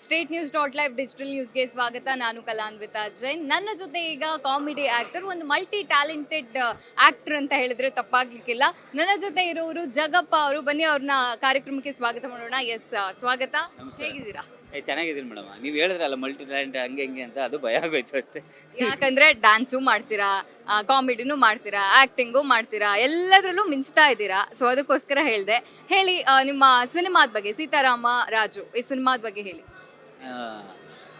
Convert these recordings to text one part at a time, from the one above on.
State news dot live digital ನ್ಯೂಸ್ಗೆ ಸ್ವಾಗತ. ನಾನು ಕಲಾನ್ವಿತಾ ಜೈನ್. ನನ್ನ ಜೊತೆ ಈಗ ಕಾಮಿಡಿ ಆಕ್ಟರ್, ಒಂದು ಮಲ್ಟಿ ಟ್ಯಾಲೆಂಟೆಡ್ ಆಕ್ಟರ್ ಅಂತ ಹೇಳಿದ್ರೆ ತಪ್ಪಾಗ್ಲಿಕ್ಕಿಲ್ಲ. ನನ್ನ ಜೊತೆ ಇರೋರು ಜಗಪ್ಪ ಅವರು. ಬನ್ನಿ ಅವ್ರನ್ನ ಕಾರ್ಯಕ್ರಮಕ್ಕೆ ಸ್ವಾಗತ ಮಾಡೋಣ. ಎಸ್, ಸ್ವಾಗತ. ನಮಸ್ಕಾರ. ಹೇಗಿದ್ದೀರಾ? ಚೆನ್ನಾಗಿದ್ದೀನಿ ಮೇಡಮ್. ನೀವು ಹೇಳಿದ್ರಲ್ಲ ಮಲ್ಟಿ ಟ್ಯಾಲೆಂಟ್ ಹಂಗೆ ಹಿಂಗೆ ಅಂತ, ಅದು ಭಯ ಆಗೋಯ್ತು ಅಷ್ಟೇ. ಯಾಕಂದ್ರೆ ಡ್ಯಾನ್ಸು ಮಾಡ್ತೀರಾ, ಕಾಮಿಡಿನೂ ಮಾಡ್ತೀರಾ, ಆಕ್ಟಿಂಗು ಮಾಡ್ತೀರಾ, ಎಲ್ಲದರಲ್ಲೂ ಮಿಂಚ್ತಾ ಇದ್ದೀರಾ. ಸೊ ಅದಕ್ಕೋಸ್ಕರ ಹೇಳಿದೆ. ಹೇಳಿ, ನಿಮ್ಮ ಸಿನಿಮಾದ ಬಗ್ಗೆ, ಸೀತಾರಾಮ ರಾಜು ಈ ಸಿನಿಮಾದ ಬಗ್ಗೆ ಹೇಳಿ.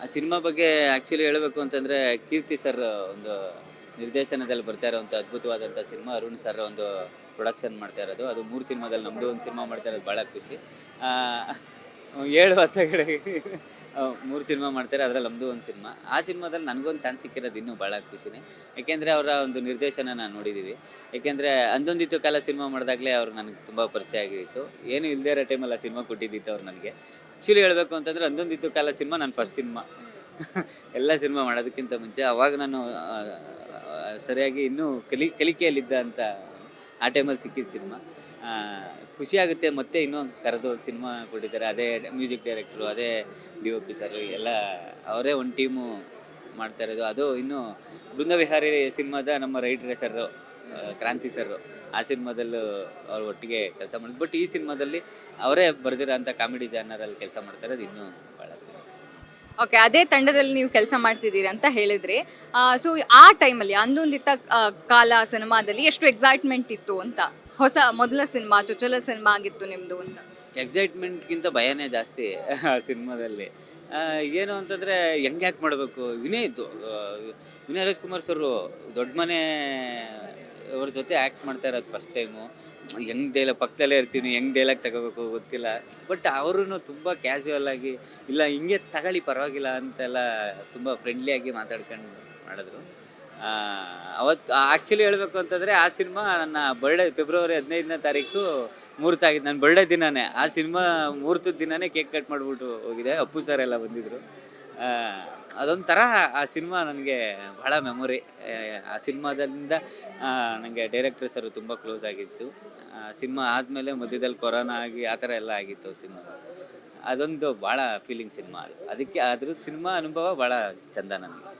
ಆ ಸಿನಿಮಾ ಬಗ್ಗೆ ಆ್ಯಕ್ಚುಲಿ ಹೇಳಬೇಕು ಅಂತಂದರೆ, ಕೀರ್ತಿ ಸರ್ ಒಂದು ನಿರ್ದೇಶನದಲ್ಲಿ ಬರ್ತಾ ಇರೋವಂಥ ಅದ್ಭುತವಾದಂಥ ಸಿನಿಮಾ. ಅರುಣ್ ಸರ್ ಒಂದು ಪ್ರೊಡಕ್ಷನ್ ಮಾಡ್ತಾ ಇರೋದು. ಅದು 3 ಸಿನಿಮಾದಲ್ಲಿ ನಮ್ಮದು ಒಂದು ಸಿನಿಮಾ ಮಾಡ್ತಾ ಇರೋದು ಭಾಳ ಖುಷಿ. 7 ವರ್ಷಗಳಿಗೆ 3 ಸಿನಿಮಾ ಮಾಡ್ತಾರೆ, ಅದರಲ್ಲಿ ನಮ್ಮದು ಒಂದು ಸಿನಿಮಾ. ಆ ಸಿನಿಮಾದಲ್ಲಿ ನನಗೊಂದು ಚಾನ್ಸ್ ಸಿಕ್ಕಿರೋದು ಇನ್ನೂ ಭಾಳ ಖುಷಿನೇ. ಯಾಕೆಂದರೆ ಅವರ ಒಂದು ನಿರ್ದೇಶನ ನಾನು ನೋಡಿದ್ದೀವಿ. ಯಾಕೆಂದರೆ ಅಂದೊಂದಿತ್ತು ಕಾಲ ಸಿನಿಮಾ ಮಾಡಿದಾಗಲೇ ಅವ್ರು ನನಗೆ ತುಂಬ ಪರಿಚಯ ಆಗಿತ್ತು. ಏನು ಇಲ್ಲದೇ ಇರೋ ಟೈಮಲ್ಲಿ ಆ ಸಿನಿಮಾ ಕೊಟ್ಟಿದ್ದಿತ್ತು ಅವ್ರು ನನಗೆ. ಆ್ಯಕ್ಚುಲಿ ಹೇಳಬೇಕು ಅಂತಂದರೆ, ಅಂದೊಂದಿತ್ತು ಕಾಲ ಸಿನಿಮಾ ನನ್ನ ಫಸ್ಟ್ ಸಿನಿಮಾ. ಎಲ್ಲ ಸಿನಿಮಾ ಮಾಡೋದಕ್ಕಿಂತ ಮುಂಚೆ ಅವಾಗ ನಾನು ಸರಿಯಾಗಿ ಇನ್ನೂ ಕಲಿಕೆಯಲ್ಲಿದ್ದ ಅಂತ ಆ ಟೈಮಲ್ಲಿ ಸಿಕ್ಕಿದ ಸಿನಿಮಾ. ಖುಷಿ ಆಗುತ್ತೆ. ಮತ್ತೆ ಇನ್ನೂ ಕರೆದು ಸಿನಿಮಾ ಕೊಟ್ಟಿದ್ದಾರೆ. ಅದೇ ಮ್ಯೂಸಿಕ್ ಡೈರೆಕ್ಟ್ರು, ಅದೇ DOP ಸರ್, ಎಲ್ಲ ಅವರೇ ಒಂದು ಟೀಮು ಮಾಡ್ತಾ ಇರೋದು. ಅದು ಇನ್ನೂ ಬೃಂದವಿಹಾರಿ ಸಿನಿಮಾದ ನಮ್ಮ ರೈಟ್ರೇ ಸರ್, ಕ್ರಾಂತಿ ಸರ್, ಆ ಸಿನಿಮಾದಲ್ಲೂ ಅವ್ರು ಒಟ್ಟಿಗೆ ಕೆಲಸ ಮಾಡಿದ್ರು. ಬಟ್ ಈ ಸಿನಿಮಾದಲ್ಲಿ ಅವರೇ ಬರೆದಿರೋ ಅಂಥ ಕಾಮಿಡಿ ಜಾನರಲ್ಲಿ ಕೆಲಸ ಮಾಡ್ತಾ ಇರೋದು ಇನ್ನೂ ಭಾಳ ಖುಷಿ. ಓಕೆ, ಅದೇ ತಂಡದಲ್ಲಿ ನೀವು ಕೆಲಸ ಮಾಡ್ತಿದ್ದೀರಿ ಅಂತ ಹೇಳಿದ್ರಿ. ಸೊ ಆ ಟೈಮಲ್ಲಿ ಅಂದೊಂದಿತ್ತ ಕಾಲ ಸಿನಿಮಾದಲ್ಲಿ ಎಷ್ಟು ಎಕ್ಸೈಟ್ಮೆಂಟ್ ಇತ್ತು ಅಂತ? ಮೊದಲ ಸಿನಿಮಾ, ಚೊಚ್ಚಲ ಸಿನಿಮಾ ಆಗಿತ್ತು ನಿಮ್ದು ಅಂತ. ಎಕ್ಸೈಟ್ಮೆಂಟ್ಗಿಂತ ಭಯನೇ ಜಾಸ್ತಿ ಆ ಸಿನಿಮಾದಲ್ಲಿ. ಏನು ಅಂತಂದರೆ, ಹೆಂಗೆ ಆ್ಯಕ್ಟ್ ಮಾಡಬೇಕು. ವಿನಯ್ ರಾಜ್ಕುಮಾರ್ ಸರು ದೊಡ್ಡ ಮನೆ ಅವ್ರ ಜೊತೆ ಆ್ಯಕ್ಟ್ ಮಾಡ್ತಾ ಇರೋದು ಫಸ್ಟ್ ಟೈಮು. ಹೆಂಗೆ ಡೈಲಾಗ್ ಪಕ್ಕದಲ್ಲೇ ಇರ್ತೀನಿ, ಹೆಂಗೆ ಡೈಲಾಗ್ ತಗೋಬೇಕು ಗೊತ್ತಿಲ್ಲ. ಬಟ್ ಅವರು ತುಂಬ ಕ್ಯಾಶುವಲ್ ಆಗಿ, ಇಲ್ಲ ಹಿಂಗೆ ತಗೊಳ್ಳಿ ಪರವಾಗಿಲ್ಲ ಅಂತೆಲ್ಲ ತುಂಬ ಫ್ರೆಂಡ್ಲಿಯಾಗಿ ಮಾತಾಡ್ಕೊಂಡು ಮಾಡಿದ್ರು. ಅವತ್ತು ಆ್ಯಕ್ಚುಲಿ ಹೇಳಬೇಕು ಅಂತಂದರೆ, ಆ ಸಿನಿಮಾ ನನ್ನ ಬರ್ಡೇ ಫೆಬ್ರವರಿ 15ನೇ ತಾರೀಕು ಮುಹೂರ್ತ ನನ್ನ ಬರ್ಡೇ ದಿನವೇ. ಆ ಸಿನಿಮಾ ಮುಹೂರ್ತದ ದಿನವೇ ಕೇಕ್ ಕಟ್ ಮಾಡಿಬಿಟ್ಟು ಹೋಗಿದೆ. ಅಪ್ಪು ಸರ್ ಎಲ್ಲ ಬಂದಿದ್ದರು. ಅದೊಂಥರ ಆ ಸಿನಿಮಾ ನನಗೆ ಭಾಳ ಮೆಮೊರಿ. ಆ ಸಿನಿಮಾದಿಂದ ನನಗೆ ಡೈರೆಕ್ಟರ್ ಸರು ತುಂಬ ಕ್ಲೋಸ್ ಆಗಿತ್ತು. ಸಿನಿಮಾ ಆದಮೇಲೆ ಮಧ್ಯದಲ್ಲಿ ಕೊರೋನಾ ಆಗಿ ಆ ಥರ ಎಲ್ಲ ಆಗಿತ್ತು ಸಿನಿಮಾ. ಅದೊಂದು ಭಾಳ ಫೀಲಿಂಗ್ ಸಿನಿಮಾ ಅದು. ಅದಕ್ಕೆ ಅದ್ರ ಸಿನಿಮಾ ಅನುಭವ ಭಾಳ ಚಂದ ನನಗೆ.